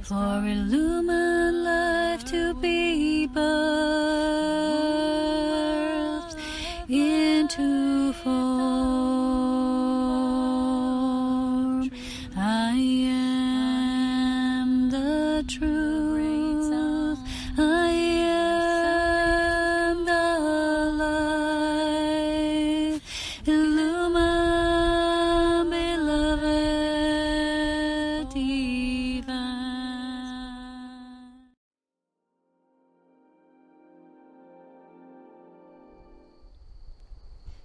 for illumined life to be birthed into form. I am the truth. I am the light. Illumined, beloved divine.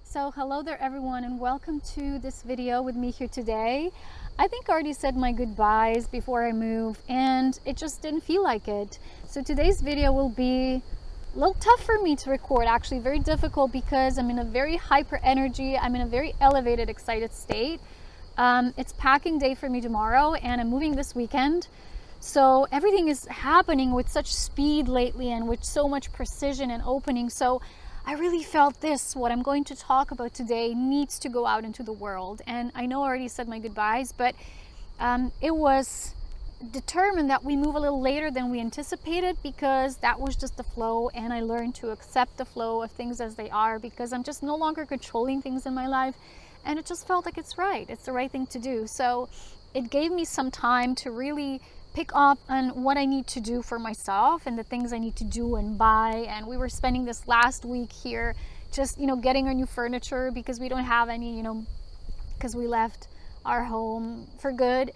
So hello there everyone, and welcome to this video with me here today. I think I already said my goodbyes before I moved and it just didn't feel like it. So today's video will be a little tough for me to record, actually very difficult, because I'm in a very hyper energy, I'm in a very elevated, excited state. It's packing day for me tomorrow and I'm moving this weekend. So everything is happening with such speed lately and with so much precision and opening. So I really felt what I'm going to talk about today needs to go out into the world. And I know I already said my goodbyes, but it was determined that we move a little later than we anticipated, because that was just the flow, and I learned to accept the flow of things as they are, because I'm just no longer controlling things in my life, and it just felt like it's right. It's the right thing to do. So it gave me some time to really pick up on what I need to do for myself and the things I need to do and buy. And we were spending this last week here just, getting our new furniture, because we don't have any, because we left our home for good.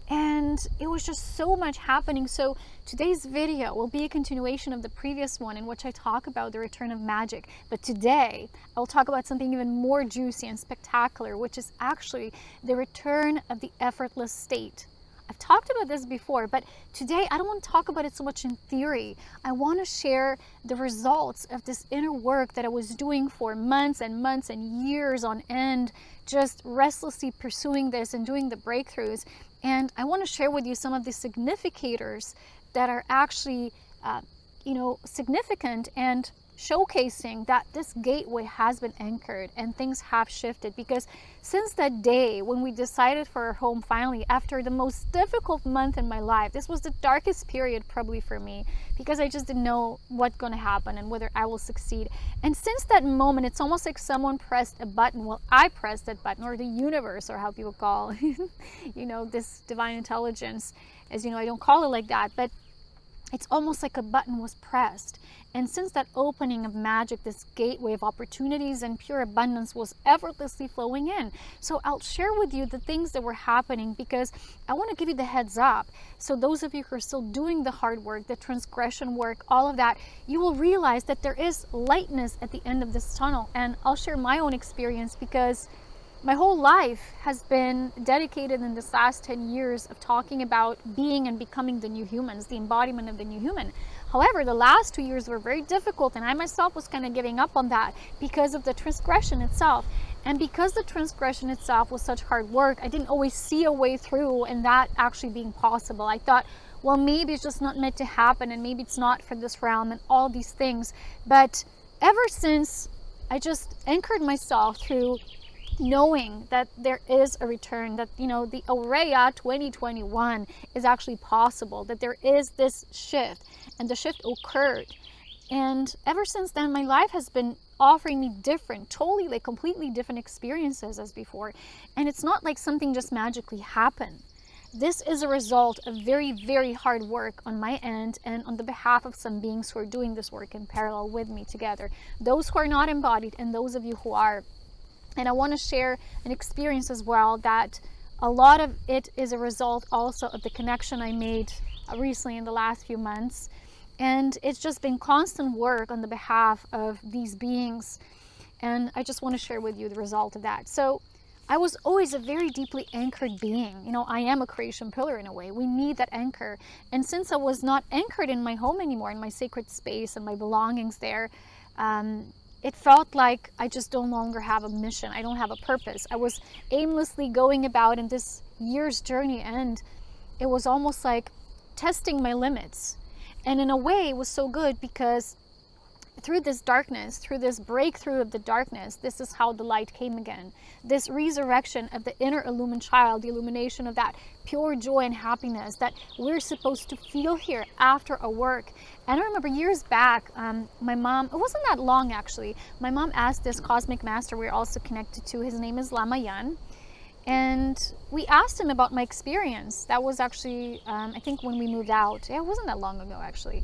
And it was just so much happening. So today's video will be a continuation of the previous one, in which I talk about the return of magic. But today I'll talk about something even more juicy and spectacular, which is actually the return of the effortless state. I've talked about this before, but today I don't want to talk about it so much in theory. I want to share the results of this inner work that I was doing for months and months and years on end, just restlessly pursuing this and doing the breakthroughs. And I want to share with you some of the significators that are actually, significant and showcasing that this gateway has been anchored and things have shifted. Because since that day when we decided for our home finally, after the most difficult month in my life, this was the darkest period probably for me, because I just didn't know what's going to happen and whether I will succeed. And since that moment, it's almost like someone pressed a button. Well, I pressed that button, or the universe, or how people call this divine intelligence. As you know, I don't call it like that, but it's almost like a button was pressed. And since that opening of magic, this gateway of opportunities and pure abundance was effortlessly flowing in. So I'll share with you the things that were happening, because I want to give you the heads up. So those of you who are still doing the hard work, the transgression work, all of that, you will realize that there is lightness at the end of this tunnel. And I'll share my own experience, because my whole life has been dedicated in this last 10 years of talking about being and becoming the new humans, the embodiment of the new human. However, the last 2 years were very difficult, and I myself was kind of giving up on that because of the transgression itself. And because the transgression itself was such hard work, I didn't always see a way through and that actually being possible. I thought, well, maybe it's just not meant to happen, and maybe it's not for this realm and all these things. But ever since I just anchored myself through knowing that there is a return, that the Aurea 2021 is actually possible, that there is this shift, and the shift occurred. And ever since then, my life has been offering me different, totally like completely different experiences as before. And it's not like something just magically happened. This is a result of very, very hard work on my end and on the behalf of some beings who are doing this work in parallel with me together. Those who are not embodied and those of you who are. And I want to share an experience as well, that a lot of it is a result also of the connection I made recently in the last few months. And it's just been constant work on the behalf of these beings. And I just want to share with you the result of that. So I was always a very deeply anchored being. I am a creation pillar in a way. We need that anchor. And since I was not anchored in my home anymore, in my sacred space and my belongings there, it felt like I just no longer have a mission. I don't have a purpose. I was aimlessly going about in this year's journey, and it was almost like testing my limits. And in a way, it was so good, because through this darkness, through this breakthrough of the darkness, this is how the light came again. This resurrection of the inner illumined child, the illumination of that pure joy and happiness that we're supposed to feel here after a work. And I remember years back, my mom, it wasn't that long actually, my mom asked this cosmic master we're also connected to, his name is Lama Yan, and we asked him about my experience. That was actually, I think when we moved out. It wasn't that long ago actually.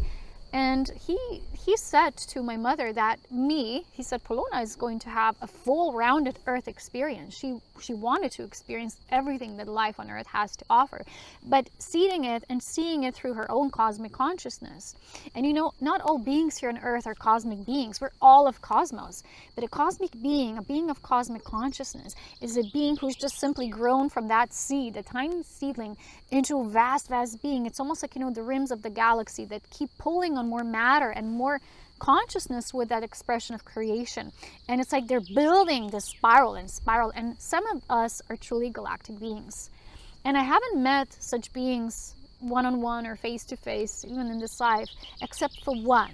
And he said to my mother that he said, Polona is going to have a full rounded earth experience. She wanted to experience everything that life on earth has to offer, but seeing it through her own cosmic consciousness. And you know, not all beings here on earth are cosmic beings. We're all of cosmos. But a cosmic being, a being of cosmic consciousness, is a being who's just simply grown from that seed, a tiny seedling, into a vast, vast being. It's almost like, you know, the rims of the galaxy that keep pulling on more matter and more consciousness with that expression of creation. And it's like they're building this spiral, and some of us are truly galactic beings. And I haven't met such beings one-on-one or face-to-face, even in this life, except for one.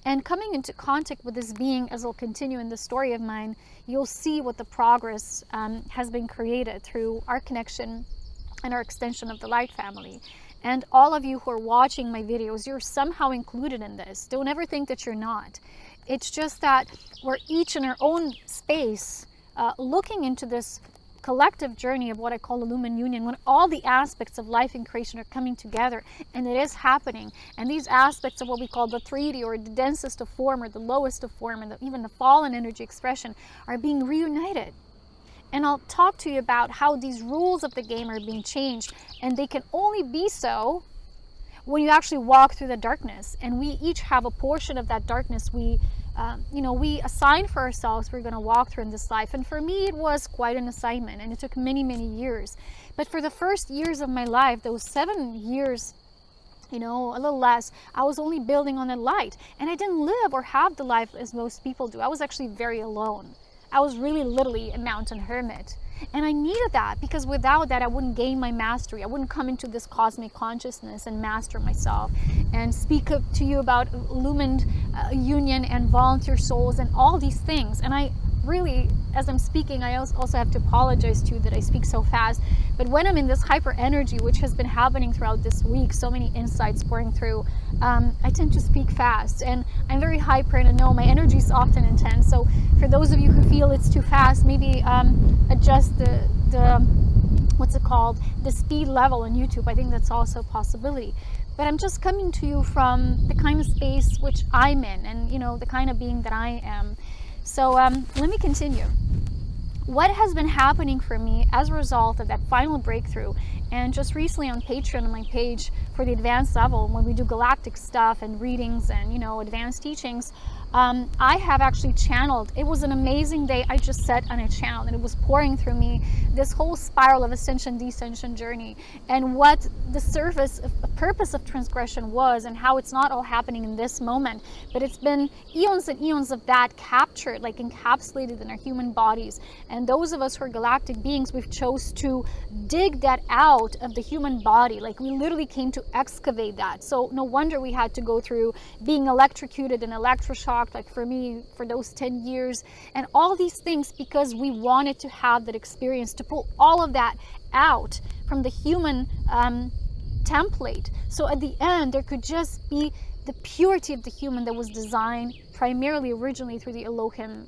And coming into contact with this being, as I'll continue in this story of mine, you'll see what the progress has been created through our connection and our extension of the light family. And all of you who are watching my videos, you're somehow included in this. Don't ever think that you're not. It's just that we're each in our own space, looking into this collective journey of what I call Illumined Union, when all the aspects of life and creation are coming together, and it is happening. And these aspects of what we call the 3D, or the densest of form, or the lowest of form, and even the fallen energy expression, are being reunited. And I'll talk to you about how these rules of the game are being changed, and they can only be so when you actually walk through the darkness. And we each have a portion of that darkness we assign for ourselves we're going to walk through in this life. And for me, it was quite an assignment, and it took many, many years. But for the first years of my life, those 7 years, you know, a little less, I was only building on the light. And I didn't live or have the life as most people do. I was actually very alone. I was really literally a mountain hermit. And I needed that, because without that, I wouldn't gain my mastery. I wouldn't come into this cosmic consciousness and master myself and speak up to you about Illumined Union and volunteer souls and all these things. And I really, as I'm speaking, I also have to apologize to you that I speak so fast. But when I'm in this hyper energy, which has been happening throughout this week, so many insights pouring through, I tend to speak fast. And I'm very hyper, and I know my energy is often intense. So for those of you who feel it's too fast, maybe adjust the what's it called, the speed level on YouTube. I think that's also a possibility. But I'm just coming to you from the kind of space which I'm in, and you know, the kind of being that I am. So let me continue. What has been happening for me as a result of that final breakthrough, and just recently on Patreon, on my page for the advanced level, when we do galactic stuff and readings and, you know, advanced teachings, I have actually channeled. It was an amazing day. I just sat on a channel, and it was pouring through me this whole spiral of ascension, descension journey, and what the purpose of transgression was, and how it's not all happening in this moment, but it's been eons and eons of that captured, like encapsulated in our human bodies. And those of us who are galactic beings, we've chose to dig that out of the human body. Like, we literally came to excavate that. So no wonder we had to go through being electrocuted and electroshocked, like for me, for those 10 years, and all these things, because we wanted to have that experience, to pull all of that out from the human template. So at the end, there could just be the purity of the human that was designed primarily originally through the Elohim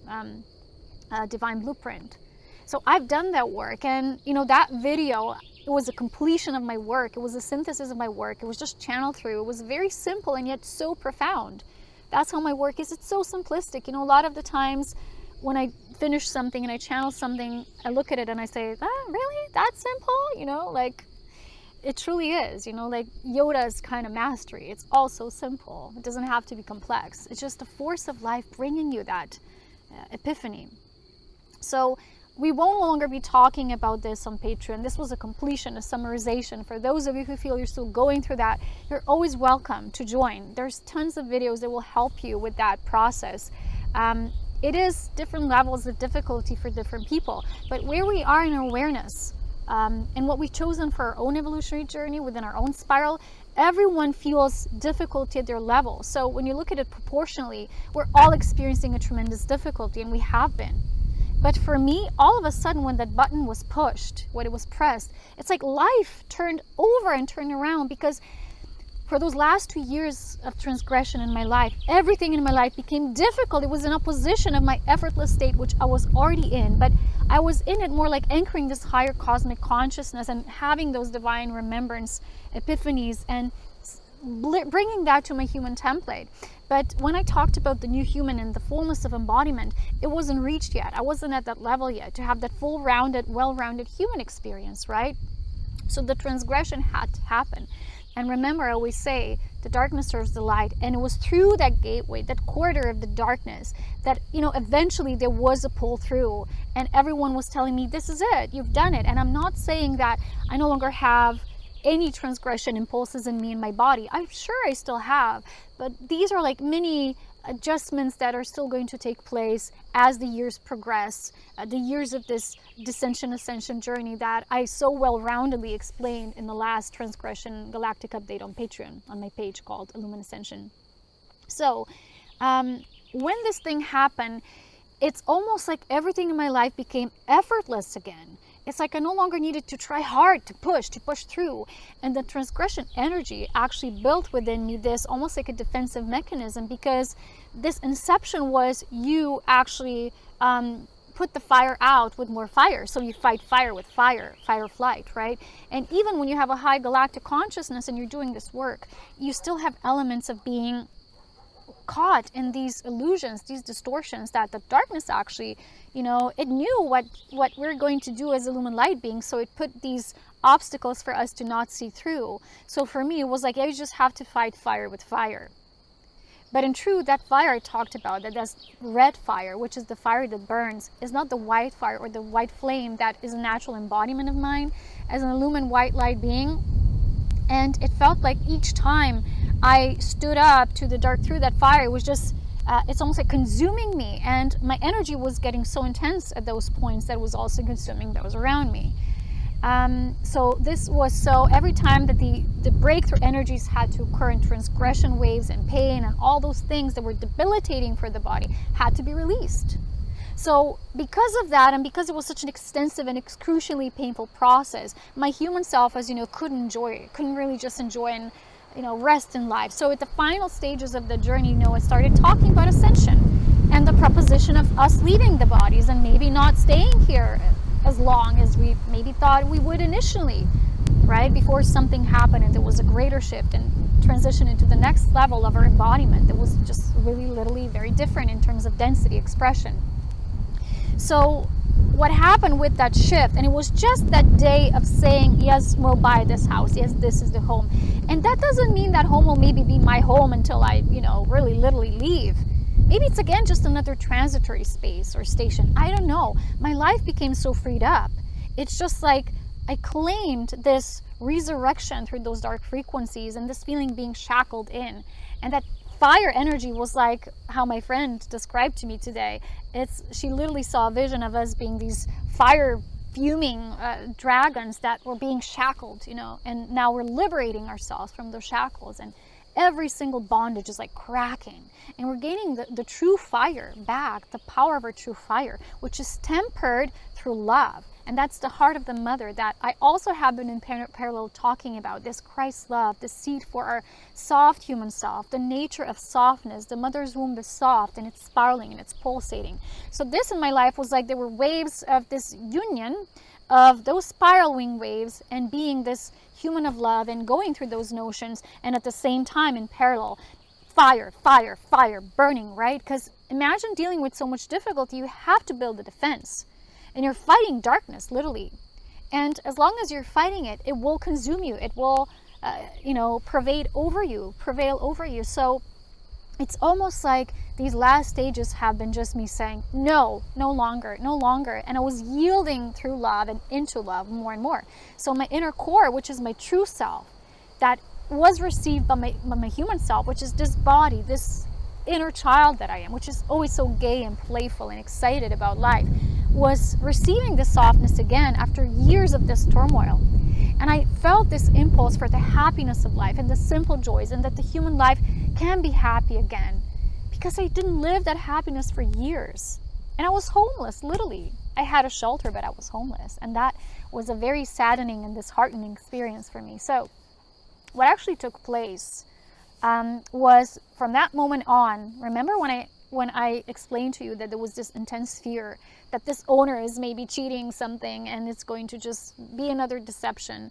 divine blueprint. So I've done that work, and you know, that video, it was a completion of my work. It was a synthesis of my work. It was just channeled through. It was very simple and yet so profound. That's how my work is. It's so simplistic. You know, a lot of the times when I finish something and I channel something, I look at it and I say, really? That simple? You know, like, it truly is. You know, like Yoda's kind of mastery. It's all so simple. It doesn't have to be complex. It's just the force of life bringing you that epiphany. So we won't no longer be talking about this on Patreon. This was a completion, a summarization. For those of you who feel you're still going through that, you're always welcome to join. There's tons of videos that will help you with that process. It is different levels of difficulty for different people, but where we are in our awareness, and what we've chosen for our own evolutionary journey within our own spiral, everyone feels difficulty at their level. So when you look at it proportionally, we're all experiencing a tremendous difficulty, and we have been. But for me, all of a sudden, when that button was pushed, when it was pressed, it's like life turned over and turned around, because for those last 2 years of transgression in my life, everything in my life became difficult. It was in opposition of my effortless state, which I was already in, but I was in it more like anchoring this higher cosmic consciousness and having those divine remembrance epiphanies and bringing that to my human template. But when I talked about the new human and the fullness of embodiment, it wasn't reached yet. I wasn't at that level yet to have that full rounded, well-rounded human experience, right? So the transgression had to happen. And remember, I always say, the darkness serves the light. And it was through that gateway, that corridor of the darkness, that, eventually there was a pull through. And everyone was telling me, this is it, you've done it. And I'm not saying that I no longer have any transgression impulses in me and my body. I'm sure I still have. But these are like mini adjustments that are still going to take place as the years progress, the years of this ascension journey that I so well-roundedly explained in the last Transgression Galactic Update on Patreon, on my page called Illumined Ascension. So when this thing happened, it's almost like everything in my life became effortless again. It's like I no longer needed to try hard to push through. And the transgression energy actually built within me this almost like a defensive mechanism, because this inception was you actually put the fire out with more fire. So you fight fire with fire, fight or flight, right? And even when you have a high galactic consciousness and you're doing this work, you still have elements of being caught in these illusions, these distortions that the darkness actually, it knew what we're going to do as illumined light beings, so it put these obstacles for us to not see through. So for me, it was like, you just have to fight fire with fire. But in truth, that fire I talked about, that's red fire, which is the fire that burns, is not the white fire or the white flame that is a natural embodiment of mine as an illumined white light being. And it felt like each time I stood up to the dark through that fire, it was just, it's almost like consuming me. And my energy was getting so intense at those points that it was also consuming those around me. So this was so every time that the breakthrough energies had to occur in transgression waves and pain and all those things that were debilitating for the body had to be released. So because of that, and because it was such an extensive and excruciatingly painful process, my human self, as you know, couldn't really just enjoy and rest in life. So at the final stages of the journey, I started talking about ascension and the proposition of us leaving the bodies and maybe not staying here as long as we maybe thought we would initially, right? Before something happened and there was a greater shift and transition into the next level of our embodiment that was just really literally very different in terms of density expression. So what happened with that shift, and it was just that day of saying, yes, we'll buy this house, yes, this is the home. And that doesn't mean that home will maybe be my home until I, really literally leave. Maybe it's again just another transitory space or station. I don't know. My life became so freed up. It's just like I claimed this resurrection through those dark frequencies and this feeling being shackled in. And that fire energy was like how my friend described to me today. She literally saw a vision of us being these fire fuming dragons that were being shackled, and now we're liberating ourselves from those shackles, and every single bondage is like cracking, and we're gaining the true fire back, the power of our true fire, which is tempered through love. And that's the heart of the mother that I also have been in parallel talking about, this Christ love, the seed for our soft human self, the nature of softness. The mother's womb is soft and it's spiraling and it's pulsating. So this in my life was like there were waves of this union of those spiral wing waves and being this human of love and going through those notions, and at the same time in parallel, fire, fire, fire burning, right? Because imagine dealing with so much difficulty, you have to build a defense. And you're fighting darkness, literally. And as long as you're fighting it, it will consume you. It will, prevail over you. So it's almost like these last stages have been just me saying, no longer. And I was yielding through love and into love more and more. So my inner core, which is my true self, that was received by my human self, which is this body, this inner child that I am, which is always so gay and playful and excited about life, was receiving this softness again after years of this turmoil. And I felt this impulse for the happiness of life and the simple joys, and that the human life can be happy again, because I didn't live that happiness for years. And I was homeless, literally. I had a shelter, but I was homeless. And that was a very saddening and disheartening experience for me. So what actually took place was from that moment on. Remember when I explained to you that there was this intense fear that this owner is maybe cheating something and it's going to just be another deception.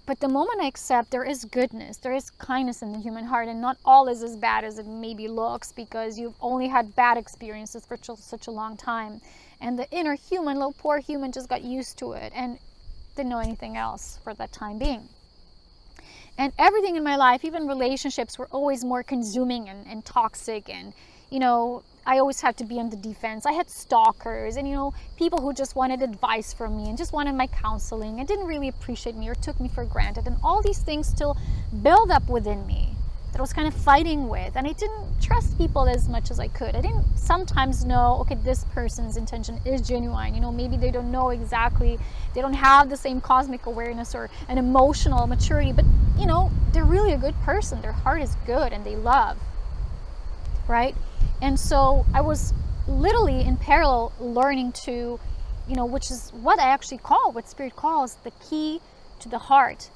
But the moment I accept there is goodness, there is kindness in the human heart, and not all is as bad as it maybe looks because you've only had bad experiences for such a long time. And the inner human, little poor human, just got used to it and didn't know anything else for that time being. And everything in my life, even relationships, were always more consuming and toxic. And, I always had to be on the defense. I had stalkers and, people who just wanted advice from me and just wanted my counseling and didn't really appreciate me or took me for granted. And all these things still build up within me that I was kind of fighting with. And I didn't trust people as much as I could. I didn't sometimes know, okay, this person's intention is genuine. Maybe they don't know exactly, they don't have the same cosmic awareness or an emotional maturity, but, they're really a good person. Their heart is good and they love, right? And so I was literally in parallel learning to, which is what I actually call, what Spirit calls the key to the heart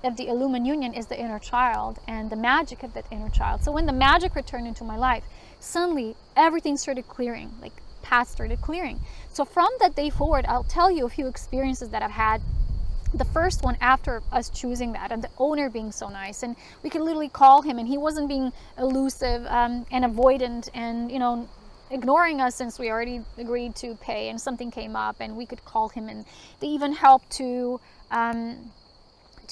of the Illumined Union is the inner child and the magic of that inner child. So when the magic returned into my life, suddenly everything started clearing, like paths started clearing. So from that day forward, I'll tell you a few experiences that I've had. The first one after us choosing that, and the owner being so nice, and we could literally call him and he wasn't being elusive and avoidant and ignoring us, since we already agreed to pay and something came up and we could call him. And they even helped to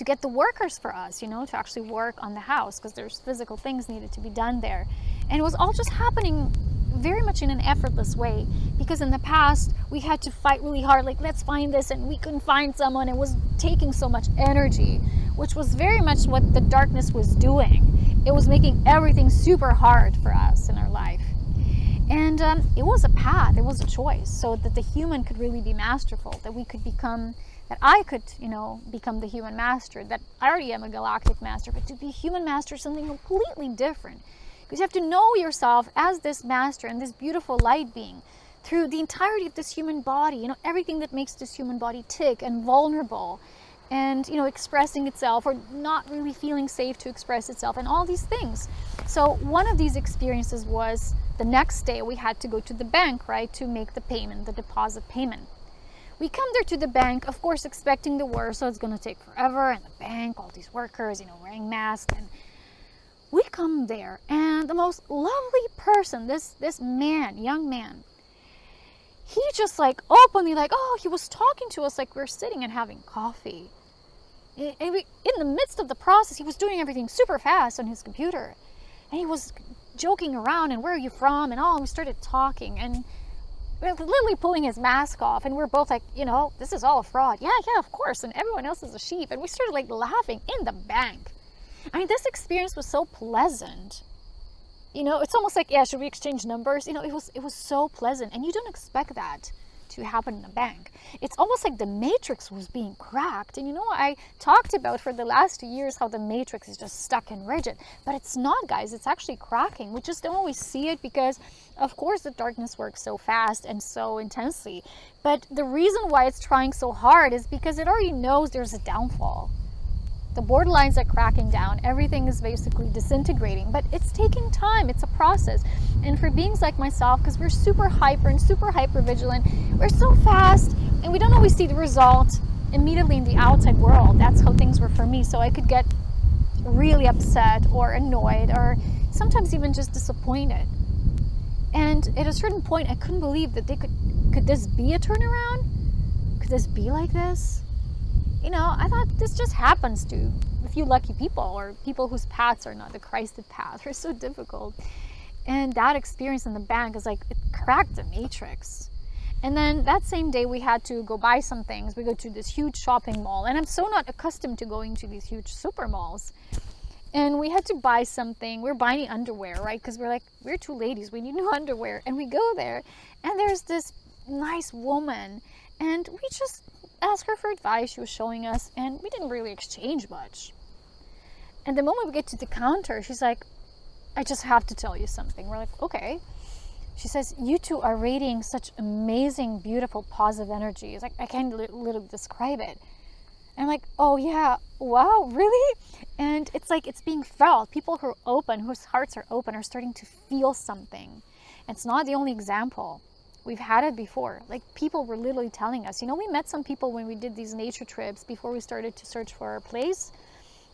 get the workers for us, to actually work on the house, because there's physical things needed to be done there. And it was all just happening very much in an effortless way, because in the past we had to fight really hard, like let's find this, and we couldn't find someone. It was taking so much energy, which was very much what the darkness was doing. It was making everything super hard for us in our life. And it was a path, it was a choice, so that the human could really be masterful, that we could become, that I could, become the human master, that I already am a galactic master, but to be human master is something completely different. Because you have to know yourself as this master and this beautiful light being through the entirety of this human body, everything that makes this human body tick and vulnerable and, expressing itself or not really feeling safe to express itself and all these things. So one of these experiences was the next day we had to go to the bank, right, to make the payment, the deposit payment. We come there to the bank, of course, expecting the worst, so it's going to take forever. And the bank, all these workers, wearing masks, and we come there, and the most lovely person, this man, young man, he just openly, he was talking to us like we're sitting and having coffee. And in the midst of the process, he was doing everything super fast on his computer. And he was joking around, and where are you from? And we started talking, and we're literally pulling his mask off, and we're both like, this is all a fraud. Yeah, of course. And everyone else is a sheep. And we started laughing in the bank. I mean, this experience was so pleasant. It's almost like, should we exchange numbers? It was so pleasant. And you don't expect that to happen in a bank. It's almost like the matrix was being cracked. And I talked about for the last 2 years how the matrix is just stuck and rigid. But it's not, guys. It's actually cracking. We just don't always see it because, of course, the darkness works so fast and so intensely. But the reason why it's trying so hard is because it already knows there's a downfall. The borderlines are cracking down. Everything is basically disintegrating, but it's taking time. It's a process. And for beings like myself, because we're super hyper and super hyper vigilant, we're so fast and we don't always see the result immediately in the outside world. That's how things were for me. So I could get really upset or annoyed or sometimes even just disappointed. And at a certain point, I couldn't believe that could this be a turnaround? Could this be like this? I thought this just happens to a few lucky people or people whose paths are not the Christed path. They're so difficult. And that experience in the bank is it cracked the matrix. And then that same day we had to go buy some things. We go to this huge shopping mall. And I'm so not accustomed to going to these huge super malls. And we had to buy something. We're buying underwear, right? Because we're two ladies. We need new underwear. And we go there. And there's this nice woman. And we just ask her for advice. She was showing us, and we didn't really exchange much. And the moment we get to the counter, she's like, I just have to tell you something. We're like, okay. She says, you two are radiating such amazing, beautiful, positive energy. It's like, I can't literally describe it. And I'm like, oh yeah, wow, really? And it's like, it's being felt. People who are open, whose hearts are open, are starting to feel something. And it's not the only example. We've had it before. Like, people were literally telling us, we met some people when we did these nature trips before we started to search for our place.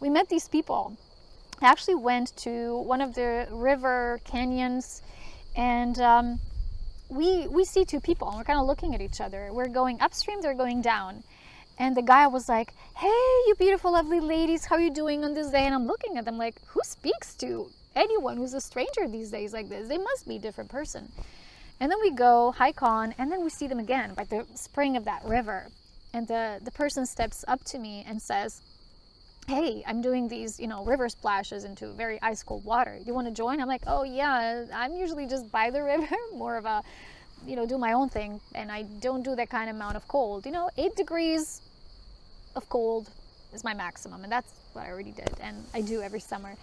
We met these people. I actually went to one of the river canyons, and we see two people, and we're kind of looking at each other. We're going upstream, they're going down. And the guy was like, hey, you beautiful, lovely ladies, how are you doing on this day? And I'm looking at them like, who speaks to anyone who's a stranger these days like this? They must be a different person. And then we go hike on, and then we see them again by the spring of that river. And the person steps up to me and says, hey, I'm doing these, river splashes into very ice cold water. Do you want to join? I'm like, oh yeah, I'm usually just by the river, more of a, do my own thing. And I don't do that kind of amount of cold. 8 degrees of cold is my maximum. And that's what I already did. And I do every summer.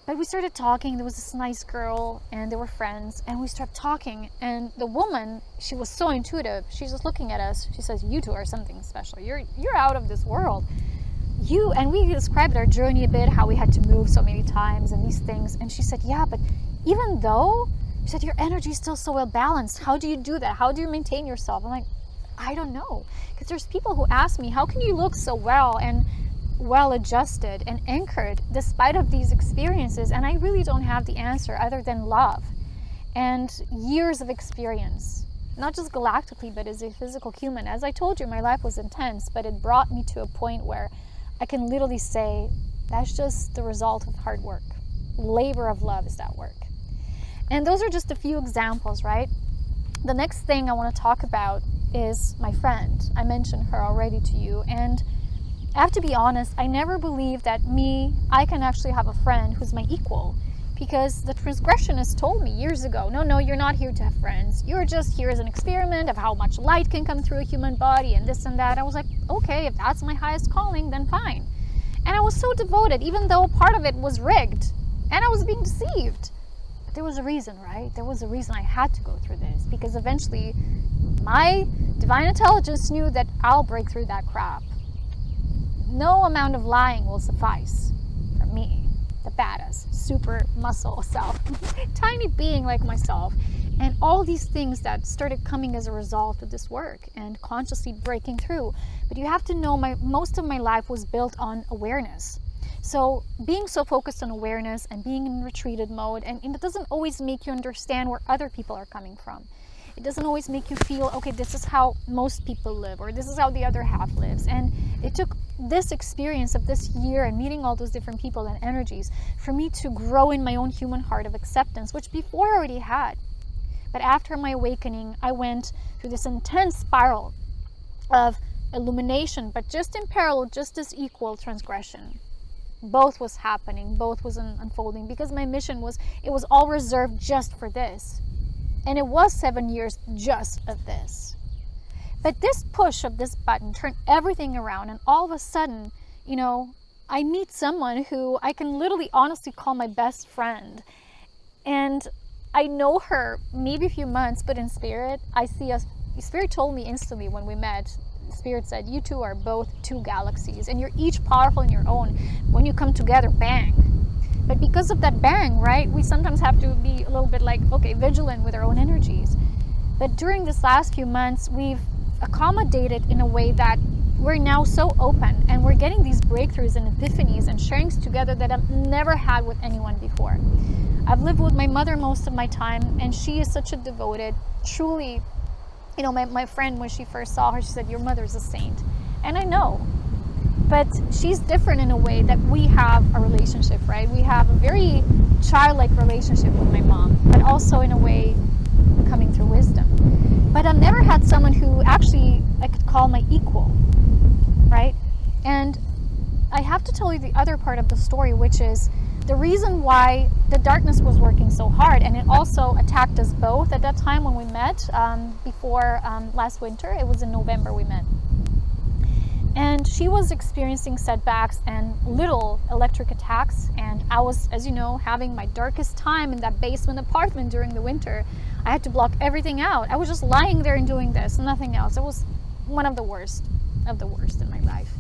But we started talking. There was this nice girl, and they were friends. And we started talking. And the woman, she was so intuitive. She's just looking at us. She says, you two are something special. You're out of this world. And we described our journey a bit, how we had to move so many times and these things. And she said, yeah, but even though, she said, your energy is still so well balanced. How do you do that? How do you maintain yourself? I'm like, I don't know. Because there's people who ask me, how can you look so well and well adjusted and anchored despite of these experiences? And I really don't have the answer other than love and years of experience, not just galactically, but as a physical human. As I told you, my life was intense, but it brought me to a point where I can literally say that's just the result of hard work. Labor of love is that work. And those are just a few examples, right? The next thing I want to talk about is my friend. I mentioned her already to you. And I have to be honest, I never believed that I can actually have a friend who's my equal. Because the transgressionist told me years ago, no, you're not here to have friends. You're just here as an experiment of how much light can come through a human body and this and that. I was like, okay, if that's my highest calling, then fine. And I was so devoted, even though part of it was rigged and I was being deceived. But there was a reason, right? There was a reason I had to go through this, because eventually my divine intelligence knew that I'll break through that crap. No amount of lying will suffice for me. The badass, super muscle self, tiny being like myself, and all these things that started coming as a result of this work and consciously breaking through. But you have to know, most of my life was built on awareness. So being so focused on awareness and being in retreated mode, and it doesn't always make you understand where other people are coming from. It doesn't always make you feel, okay, this is how most people live, or this is how the other half lives. And it took this experience of this year and meeting all those different people and energies for me to grow in my own human heart of acceptance, which before I already had. But after my awakening, I went through this intense spiral of illumination, but just in parallel, just as equal transgression. Both was happening, both was unfolding, because my mission was, it was all reserved just for this. And it was 7 years just of this. But this push of this button turned everything around, and all of a sudden, I meet someone who I can literally honestly call my best friend. And I know her maybe a few months, but in spirit, I see us. Spirit told me instantly when we met, Spirit said, you two are both 2 galaxies, and you're each powerful in your own. When you come together, bang. But because of that bang, right, we sometimes have to be a little bit like, okay, vigilant with our own energies. But during this last few months, we've accommodated in a way that we're now so open, and we're getting these breakthroughs and epiphanies and sharings together that I've never had with anyone before. I've lived with my mother most of my time, and she is such a devoted, truly, my friend, when she first saw her, she said, your mother's a saint. And I know. But she's different in a way that we have a relationship, right? We have a very childlike relationship with my mom, but also in a way coming through wisdom. But I've never had someone who actually I could call my equal, right? And I have to tell you the other part of the story, which is the reason why the darkness was working so hard, and it also attacked us both at that time when we met, before last winter. It was in November we met. And she was experiencing setbacks and little electric attacks. And I was, as you know, having my darkest time in that basement apartment during the winter. I had to block everything out. I was just lying there and doing this, nothing else. It was one of the worst in my life.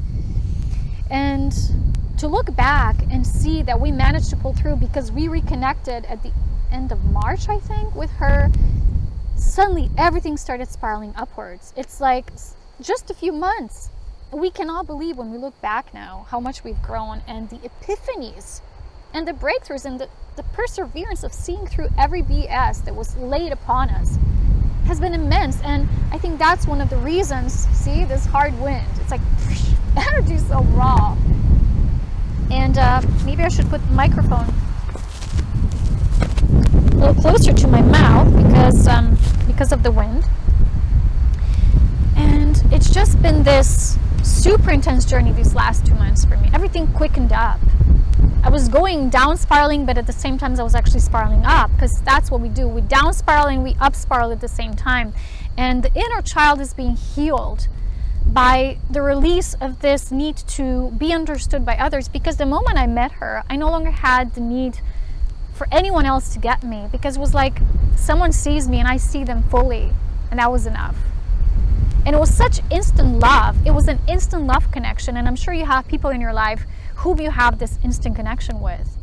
And to look back and see that we managed to pull through, because we reconnected at the end of March, I think, with her, suddenly everything started spiraling upwards. It's like just a few months. We cannot believe when we look back now how much we've grown, and the epiphanies and the breakthroughs and the perseverance of seeing through every BS that was laid upon us has been immense. And I think that's one of the reasons, see, this hard wind, it's like energy is so raw. And maybe I should put the microphone a little closer to my mouth because of the wind. And it's just been this super intense journey these last 2 months for me. Everything quickened up. I was going down spiraling, but at the same time I was actually spiraling up, because that's what we do. We down spiral and we up spiral at the same time. And the inner child is being healed by the release of this need to be understood by others, because the moment I met her, I no longer had the need for anyone else to get me, because it was like someone sees me and I see them fully, and that was enough. And it was such instant love. It was an instant love connection. And I'm sure you have people in your life whom you have this instant connection with.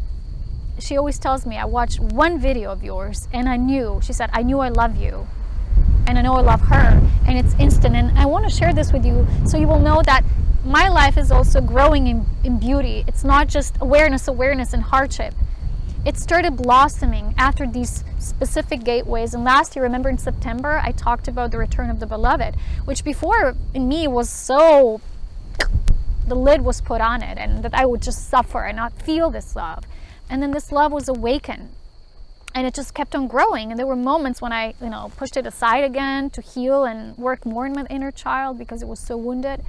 She always tells me, I watched one video of yours and I knew, she said, I knew I love you. And I know I love her. And it's instant. And I want to share this with you so you will know that my life is also growing in beauty. It's not just awareness and hardship. It started blossoming after these specific gateways. And last year, remember in September, I talked about the return of the beloved, which before in me was so, the lid was put on it, and that I would just suffer and not feel this love. And then this love was awakened, and it just kept on growing. And there were moments when I, pushed it aside again to heal and work more in my inner child, because it was so wounded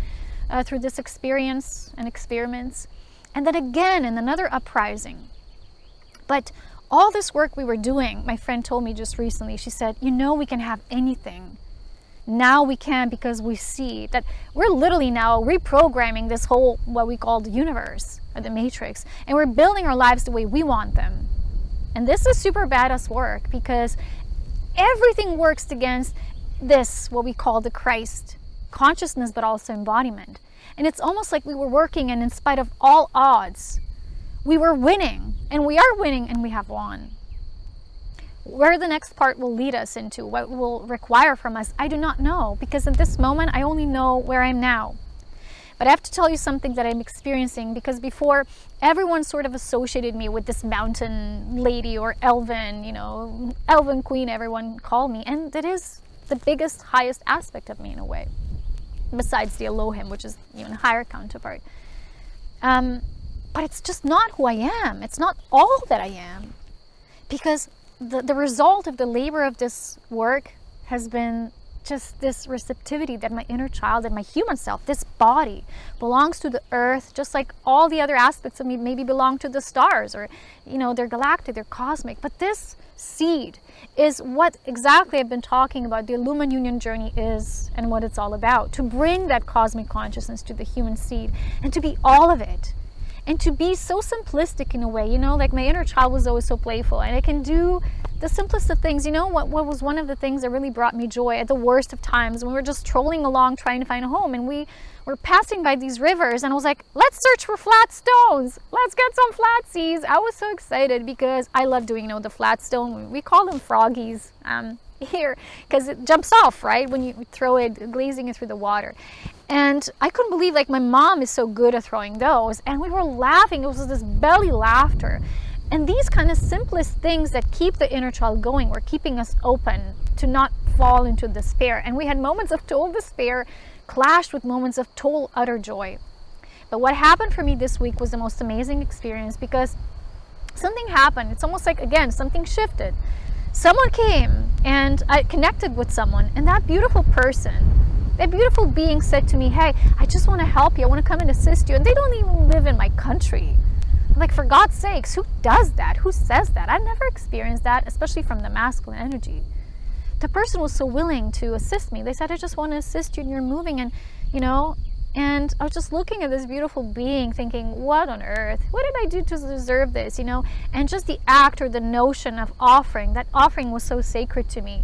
through this experience and experiments. And then again in another uprising. But all this work we were doing, my friend told me just recently, she said, we can have anything. Now we can, because we see that we're literally now reprogramming this whole, what we call the universe, or the matrix, and we're building our lives the way we want them. And this is super badass work, because everything works against this, what we call the Christ consciousness, but also embodiment. And it's almost like we were working, and in spite of all odds, we were winning, and we are winning, and we have won. Where the next part will lead us into, what will require from us, I do not know, because in this moment I only know where I am now. But I have to tell you something that I'm experiencing, because before, everyone sort of associated me with this mountain lady or elven, elven queen, everyone called me, and that is the biggest, highest aspect of me in a way, besides the Elohim, which is even a higher counterpart. But it's just not who I am. It's not all that I am, because the result of the labor of this work has been just this receptivity that my inner child and my human self, this body, belongs to the earth, just like all the other aspects of me maybe belong to the stars, or they're galactic, they're cosmic. But this seed is what exactly I've been talking about, the Illumined Union journey is, and what it's all about, to bring that cosmic consciousness to the human seed, and to be all of it. And to be so simplistic in a way, like my inner child was always so playful, and I can do the simplest of things. What was one of the things that really brought me joy at the worst of times, when we were just strolling along trying to find a home, and we were passing by these rivers, and I was like, let's search for flat stones. Let's get some flat seas. I was so excited, because I love doing, the flat stone. We call them froggies here, because it jumps off, right, when you throw it, glazing it through the water. And I couldn't believe, my mom is so good at throwing those. And we were laughing. It was this belly laughter. And these kind of simplest things that keep the inner child going were keeping us open to not fall into despair. And we had moments of total despair clashed with moments of total utter joy. But what happened for me this week was the most amazing experience, because something happened. It's almost like, again, something shifted. Someone came and I connected with someone, and that beautiful person, that beautiful being, said to me, hey, I just want to help you. I want to come and assist you. And they don't even live in my country. I'm like, for God's sakes, who does that? Who says that? I've never experienced that, especially from the masculine energy. The person was so willing to assist me. They said, I just want to assist you, and you're moving. And, And I was just looking at this beautiful being thinking, what on earth? What did I do to deserve this, And just the act or the notion of offering, that offering was so sacred to me.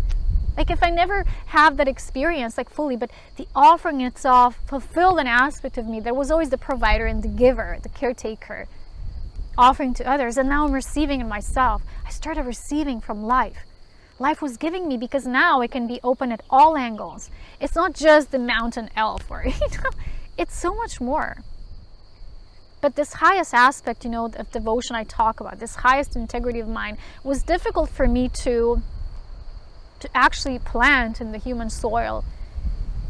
Like if I never have that experience like fully, but the offering itself fulfilled an aspect of me that was always the provider and the giver, the caretaker, offering to others. And now I'm receiving in myself. I started receiving from life. Life was giving me, because now it can be open at all angles. It's not just the mountain elf, or it's so much more. But this highest aspect, of devotion I talk about, this highest integrity of mind, was difficult for me to actually plant in the human soil,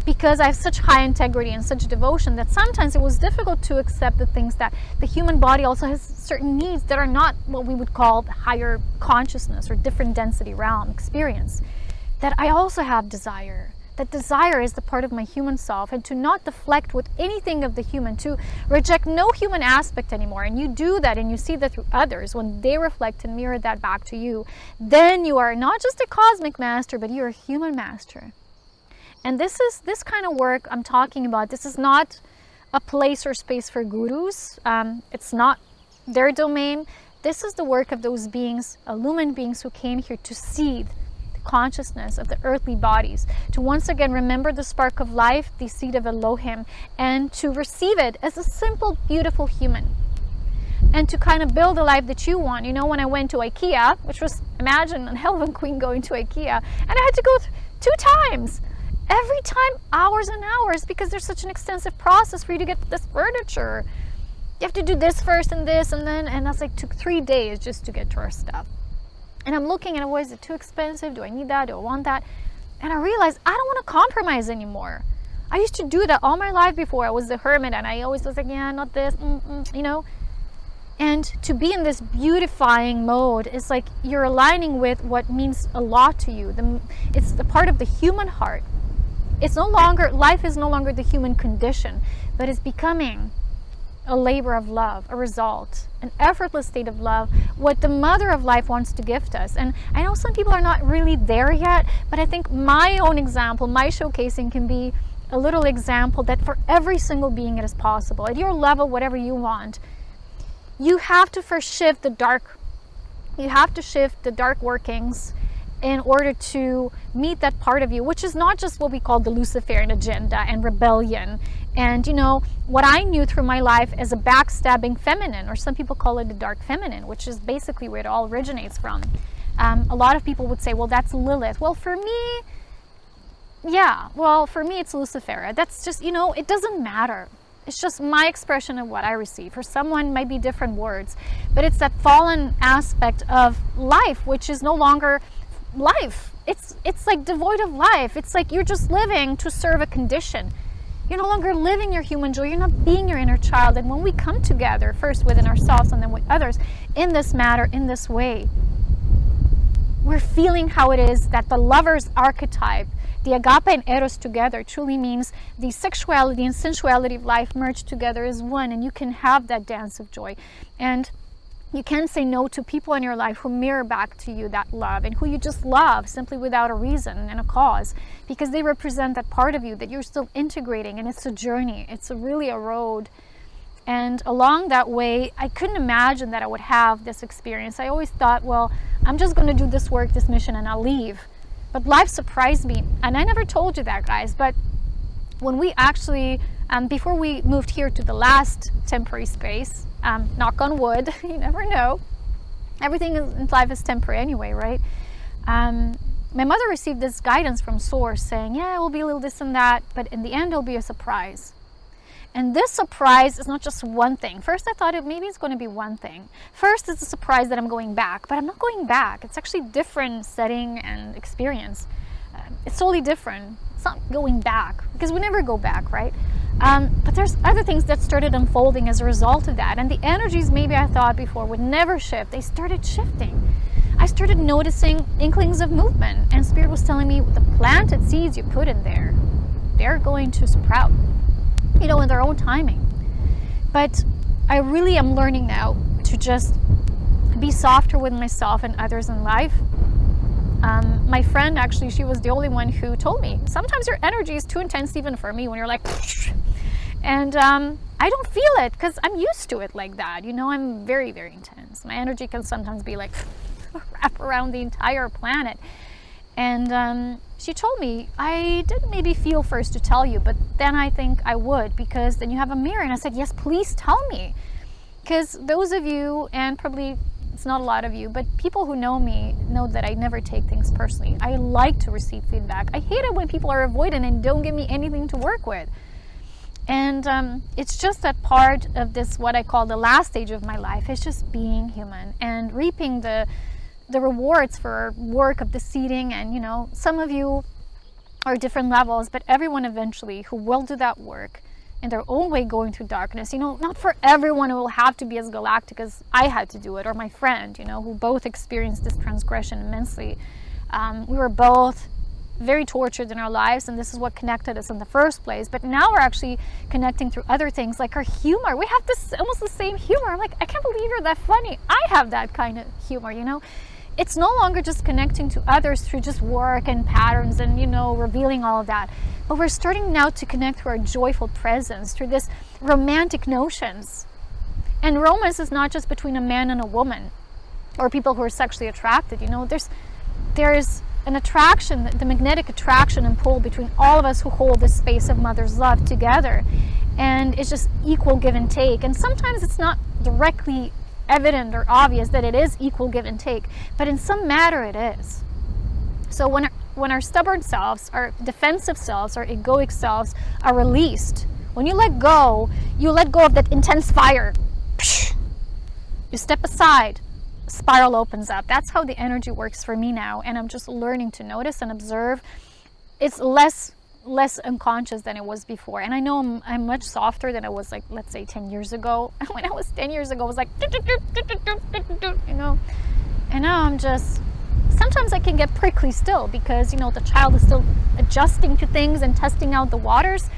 because I have such high integrity and such devotion that sometimes it was difficult to accept the things that the human body also has certain needs that are not what we would call higher consciousness or different density realm experience. That I also have desire. That desire is the part of my human self, and to not deflect with anything of the human, to reject no human aspect anymore. And you do that, and you see that through others when they reflect and mirror that back to you. Then you are not just a cosmic master, but you're a human master. And this kind of work I'm talking about. This is not a place or space for gurus. It's not their domain. This is the work of those beings, illumined beings who came here to seed the consciousness of the earthly bodies, to once again remember the spark of life, the seed of Elohim, and to receive it as a simple, beautiful human. And to kind of build the life that you want. When I went to IKEA, which was, imagine an elven queen going to IKEA, and I had to go 2 times. Every time, hours and hours, because there's such an extensive process for you to get this furniture. You have to do this first and this, and that's took 3 days just to get to our stuff. And I'm looking at, is it too expensive? Do I need that? Do I want that? And I realized I don't want to compromise anymore. I used to do that all my life before. I was the hermit, and I always was like, yeah, not this, And to be in this beautifying mode is like you're aligning with what means a lot to you. It's the part of the human heart. Life is no longer the human condition, but it's becoming a labor of love, a result, an effortless state of love, what the mother of life wants to gift us. And I know some people are not really there yet, but I think my own example, my showcasing can be a little example that for every single being it is possible. At your level, whatever you want, you have to first shift the dark workings in order to meet that part of you, which is not just what we call the Luciferian agenda and rebellion. And what I knew through my life as a backstabbing feminine, or some people call it the dark feminine, which is basically where it all originates from. A lot of people would say, well, that's Lilith. Well, for me, it's Lucifer. That's just, it doesn't matter. It's just my expression of what I receive. For someone, it might be different words, but it's that fallen aspect of life, which is no longer life. It's like devoid of life. It's like you're just living to serve a condition. You're no longer living your human joy. You're not being your inner child. And when we come together, first within ourselves and then with others, in this matter, in this way, we're feeling how it is that the lover's archetype, the agape and eros together, truly means the sexuality and sensuality of life merged together as one. And you can have that dance of joy. And you can say no to people in your life who mirror back to you that love, and who you just love simply without a reason and a cause, because they represent that part of you that you're still integrating. And it's a journey. It's really a road. And along that way, I couldn't imagine that I would have this experience. I always thought, well, I'm just going to do this work, this mission, and I'll leave. But life surprised me. And I never told you that, guys. But when we actually, before we moved here to the last temporary space, knock on wood, you never know. Everything in life is temporary anyway, right? My mother received this guidance from Source saying, yeah, it will be a little this and that, but in the end, it'll be a surprise. And this surprise is not just one thing. First, I thought maybe it's going to be one thing. First, it's a surprise that I'm going back, but I'm not going back. It's actually different setting and experience. It's totally different. It's not going back, because we never go back, right? But there's other things that started unfolding as a result of that. And the energies maybe I thought before would never shift, they started shifting. I started noticing inklings of movement, and Spirit was telling me the planted seeds you put in there, they're going to sprout, in their own timing. But I really am learning now to just be softer with myself and others in life. My friend, actually, she was the only one who told me, sometimes your energy is too intense even for me, when you're like, And I don't feel it because I'm used to it like that. You know, I'm very, very intense. My energy can sometimes be like wrap around the entire planet. And she told me, I didn't maybe feel first to tell you, but then I think I would, because then you have a mirror. And I said, yes, please tell me. Because those of you, and probably it's not a lot of you, but people who know me know that I never take things personally. I like to receive feedback. I hate it when people are avoidant and don't give me anything to work with. And it's just that part of this, what I call the last stage of my life, is just being human and reaping the rewards for work of the seeding. And, you know, some of you are different levels, but everyone eventually who will do that work in their own way, going through darkness, you know, not for everyone it will have to be as galactic as I had to do it, or my friend, you know, who both experienced this transgression immensely. We were both very tortured in our lives, and this is what connected us in the first place. But now we're actually connecting through other things, like our humor. We have this almost the same humor. I'm like, I can't believe you're that funny. I have that kind of humor, you know. It's no longer just connecting to others through just work and patterns and, you know, revealing all of that. But we're starting now to connect through our joyful presence, through this romantic notions. And romance is not just between a man and a woman, or people who are sexually attracted. You know, there's an attraction, the magnetic attraction and pull between all of us who hold this space of mother's love together. And it's just equal give and take. And sometimes it's not directly evident or obvious that it is equal give and take, but in some matter it is. So when our stubborn selves, our defensive selves, our egoic selves are released, when you let go of that intense fire. You step aside, a spiral opens up. That's how the energy works for me now, and I'm just learning to notice and observe. It's less unconscious than it was before. And I know I'm much softer than I was, like, let's say 10 years ago. When I was 10 years ago, I was like, you know. And now I'm just, sometimes I can get prickly still, because, you know, the child is still adjusting to things and testing out the waters.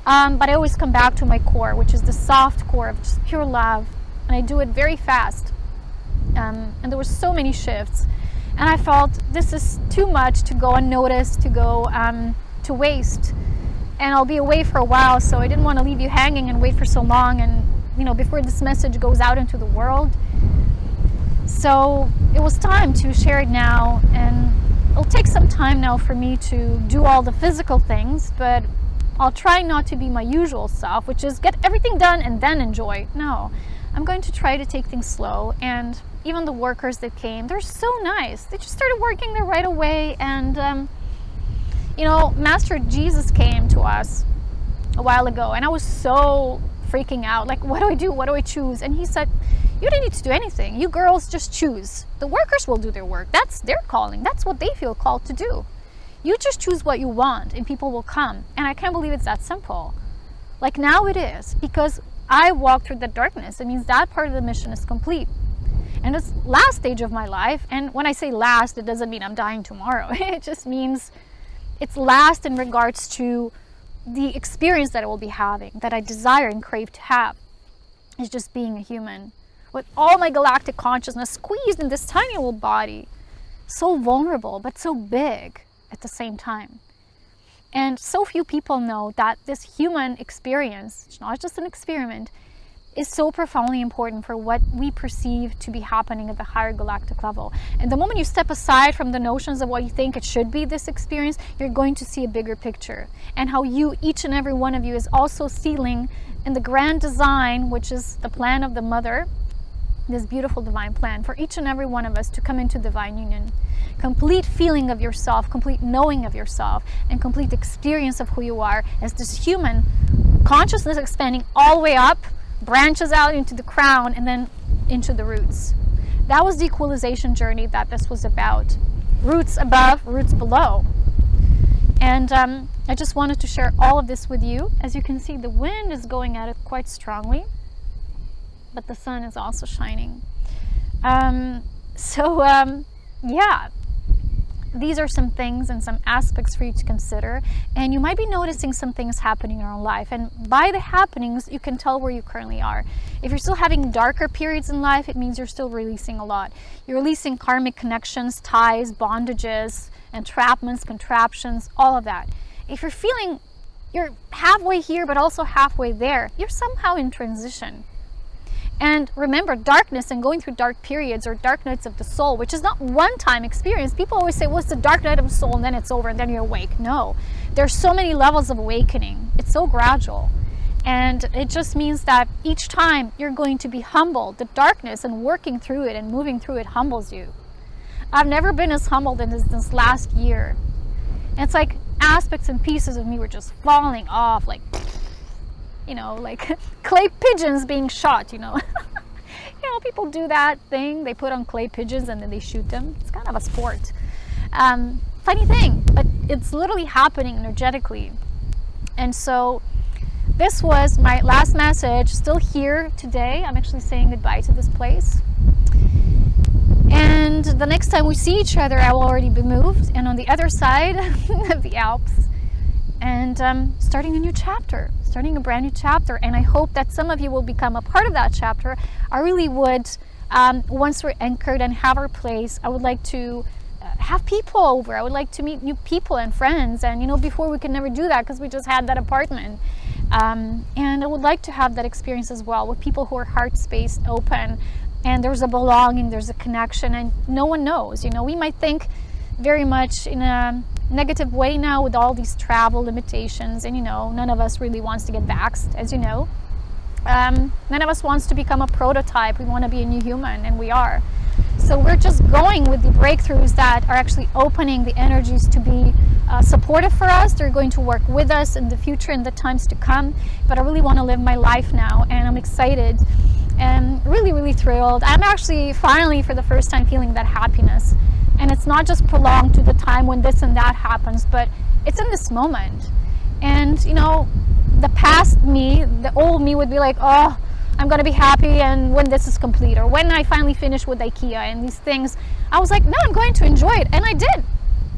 But I always come back to my core, which is the soft core of just pure love. And I do it very fast. And there were so many shifts. And I felt this is too much to go unnoticed, to go to waste. And I'll be away for a while, so I didn't want to leave you hanging and wait for so long, and, you know, before this message goes out into the world. So it was time to share it now, and it'll take some time now for me to do all the physical things, but I'll try not to be my usual self, which is get everything done and then enjoy. No, I'm going to try to take things slow. And even the workers that came, they're so nice. They just started working there right away. And you know, Master Jesus came to us a while ago, and I was so freaking out. Like, what do I do? What do I choose? And he said, you don't need to do anything. You girls just choose. The workers will do their work. That's their calling. That's what they feel called to do. You just choose what you want, and people will come. And I can't believe it's that simple. Like, now it is, because I walked through the darkness. It means that part of the mission is complete. And this last stage of my life, and when I say last, it doesn't mean I'm dying tomorrow. It just means it's last in regards to the experience that I will be having, that I desire and crave to have, is just being a human with all my galactic consciousness squeezed in this tiny little body, so vulnerable but so big at the same time. And so few people know that this human experience, it's not just an experiment, is so profoundly important for what we perceive to be happening at the higher galactic level. And the moment you step aside from the notions of what you think it should be, this experience, you're going to see a bigger picture. And how you, each and every one of you, is also sealing in the grand design, which is the plan of the Mother, this beautiful divine plan for each and every one of us to come into divine union. Complete feeling of yourself, complete knowing of yourself, and complete experience of who you are as this human consciousness expanding all the way up, branches out into the crown, and then into the roots. That was the equalization journey that this was about. Roots above, roots below. And I just wanted to share all of this with you. As you can see, the wind is going at it quite strongly, but the sun is also shining. Yeah, these are some things and some aspects for you to consider. And you might be noticing some things happening in your own life. And by the happenings, you can tell where you currently are. If you're still having darker periods in life, it means you're still releasing a lot. You're releasing karmic connections, ties, bondages, entrapments, contraptions, all of that. If you're feeling you're halfway here, but also halfway there. You're somehow in transition. And remember, darkness and going through dark periods or dark nights of the soul, which is not one-time experience. People always say, well, it's the dark night of the soul and then it's over and then you're awake. No, there's so many levels of awakening. It's so gradual. And it just means that each time you're going to be humbled. The darkness and working through it and moving through it humbles you. I've never been as humbled in this last year. And it's like aspects and pieces of me were just falling off, like, you know, like clay pigeons being shot, you know. You know, people do that thing. They put on clay pigeons and then they shoot them. It's kind of a sport. Funny thing, but it's literally happening energetically. And so this was my last message, still here today. I'm actually saying goodbye to this place. And the next time we see each other, I will already be moved and on the other side of the Alps. And starting a new chapter, starting a brand new chapter. And I hope that some of you will become a part of that chapter. I really would, once we're anchored and have our place, I would like to have people over. I would like to meet new people and friends. And, you know, before we could never do that because we just had that apartment. And I would like to have that experience as well with people who are heart-spaced, open, and there's a belonging, there's a connection, and no one knows. You know, we might think very much in a negative way now with all these travel limitations, and you know, none of us really wants to get vaxxed, as you know. None of us wants to become a prototype. We want to be a new human, and we are. So we're just going with the breakthroughs that are actually opening the energies to be supportive for us. They're going to work with us in the future, in the times to come. But I really want to live my life now, and I'm excited and really, really thrilled. I'm actually finally, for the first time, feeling that happiness. And it's not just prolonged to the time when this and that happens, but it's in this moment. And, you know, the past me, the old me would be like, oh, I'm going to be happy and when this is complete, or when I finally finish with IKEA and these things. I was like, no, I'm going to enjoy it. And I did.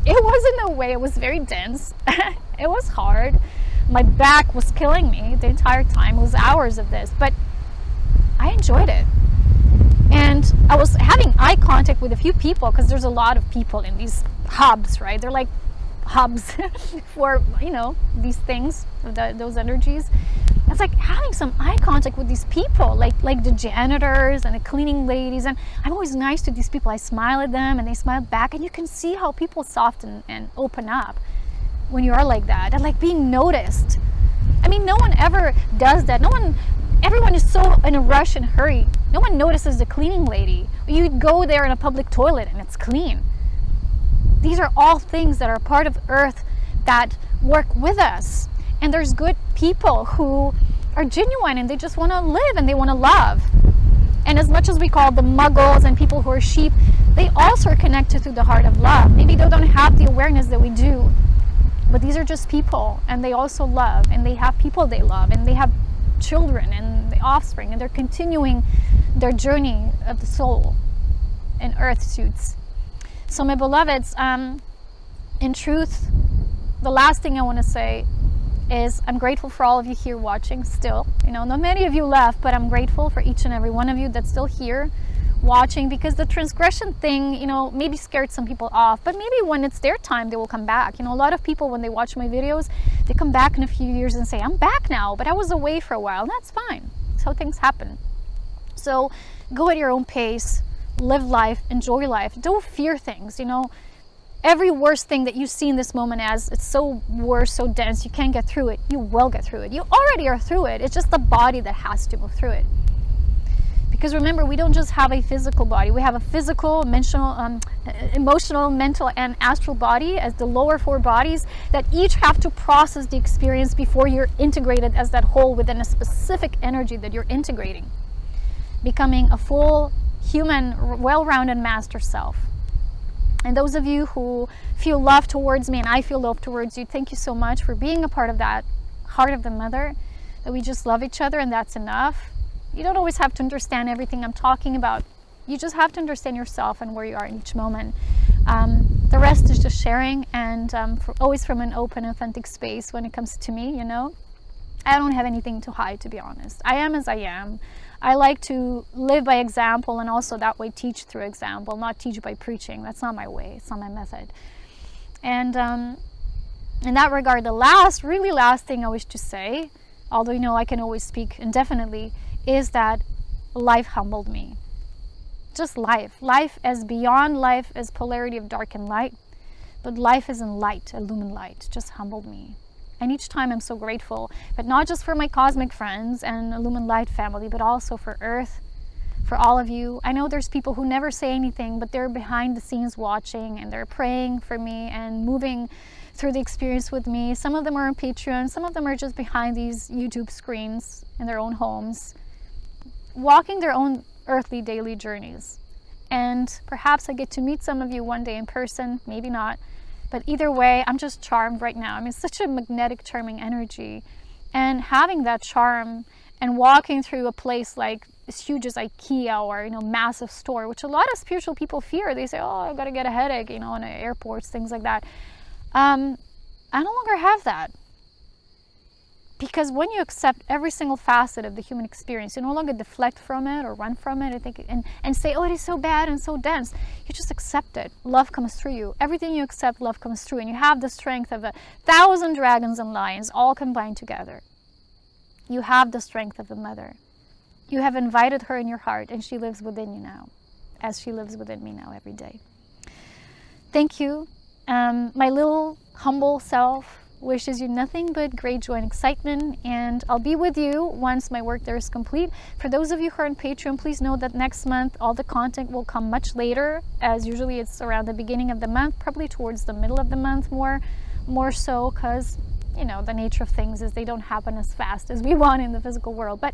It wasn't a way. It was very dense. It was hard. My back was killing me the entire time. It was hours of this, but I enjoyed it. And I was having eye contact with a few people, because there's a lot of people in these hubs, right? They're like hubs for, you know, these things, those energies. It's like having some eye contact with these people, like the janitors and the cleaning ladies. And I'm always nice to these people. I smile at them and they smile back. And you can see how people soften and open up when you are like that. And like being noticed. I mean, no one ever does that. Everyone is so in a rush and hurry. No one notices the cleaning lady. You go there in a public toilet and it's clean. These are all things that are part of Earth that work with us. And there's good people who are genuine and they just want to live and they want to love. And as much as we call the muggles and people who are sheep, they also are connected to the heart of love. Maybe they don't have the awareness that we do, but these are just people, and they also love, and they have people they love, and they have children and the offspring, and they're continuing their journey of the soul in earth suits. So my beloveds, in truth, the last thing I want to say is I'm grateful for all of you here watching still. You know, not many of you left, but I'm grateful for each and every one of you that's still here watching, because the transgression thing, you know, maybe scared some people off, but maybe when it's their time, they will come back. You know, a lot of people, when they watch my videos, they come back in a few years and say, I'm back now, but I was away for a while. And that's fine. That's how things happen. So go at your own pace, live life, enjoy life. Don't fear things, you know. Every worst thing that you see in this moment as it's so worse, so dense, you can't get through it. You will get through it. You already are through it. It's just the body that has to move through it. Because remember, we don't just have a physical body. We have a physical, emotional, mental, and astral body as the lower four bodies that each have to process the experience before you're integrated as that whole within a specific energy that you're integrating. Becoming a full, human, well-rounded master self. And those of you who feel love towards me and I feel love towards you, thank you so much for being a part of that heart of the mother, that we just love each other and that's enough. You don't always have to understand everything I'm talking about. You just have to understand yourself and where you are in each moment. The rest is just sharing, and always from an open, authentic space when it comes to me, you know. I don't have anything to hide, to be honest. I am as I am. I like to live by example and also that way teach through example, not teach by preaching. That's not my way. It's not my method. And In that regard, the last, really last thing I wish to say, although you know I can always speak indefinitely, is that life humbled me. Just life. Life as beyond life as polarity of dark and light, but life as in light, illumined light, just humbled me. And each time I'm so grateful, but not just for my cosmic friends and Illumined Light family, but also for Earth, for all of you. I know there's people who never say anything, but they're behind the scenes watching, and they're praying for me and moving through the experience with me. Some of them are on Patreon, some of them are just behind these YouTube screens in their own homes, walking their own earthly daily journeys. And perhaps I get to meet some of you one day in person, maybe not. But either way, I'm just charmed right now. I mean, such a magnetic, charming energy. And having that charm and walking through a place like as huge as IKEA or, you know, massive store, which a lot of spiritual people fear. They say, oh, I've got to get a headache, you know, in airports, things like that. I no longer have that. Because when you accept every single facet of the human experience, you no longer deflect from it or run from it and say, oh, it is so bad and so dense. You just accept it. Love comes through you. Everything you accept, love comes through. And you have the strength of 1,000 dragons and lions all combined together. You have the strength of the mother. You have invited her in your heart, and she lives within you now, as she lives within me now every day. Thank you. My little humble self wishes you nothing but great joy and excitement, and I'll be with you once my work there is complete. For those of you who are on Patreon, please know that next month all the content will come much later, as usually it's around the beginning of the month, probably towards the middle of the month more so, because you know the nature of things is they don't happen as fast as we want in the physical world. But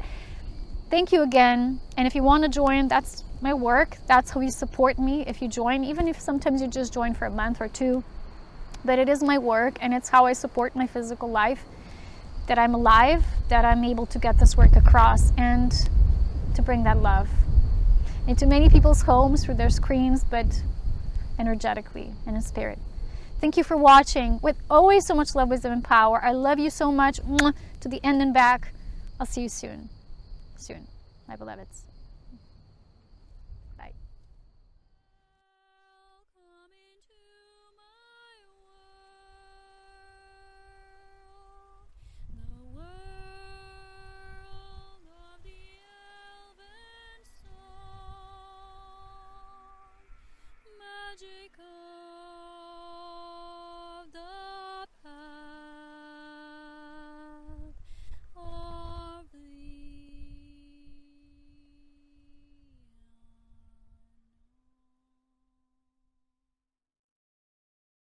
thank you again, and if you want to join, that's my work, that's how you support me. If you join, even if sometimes you just join for a month or two, but it is my work, and it's how I support my physical life, that I'm alive, that I'm able to get this work across and to bring that love into many people's homes through their screens, but energetically and in spirit. Thank you for watching with always so much love, wisdom, and power. I love you so much. Mwah, to the end and back. I'll see you soon, my beloveds.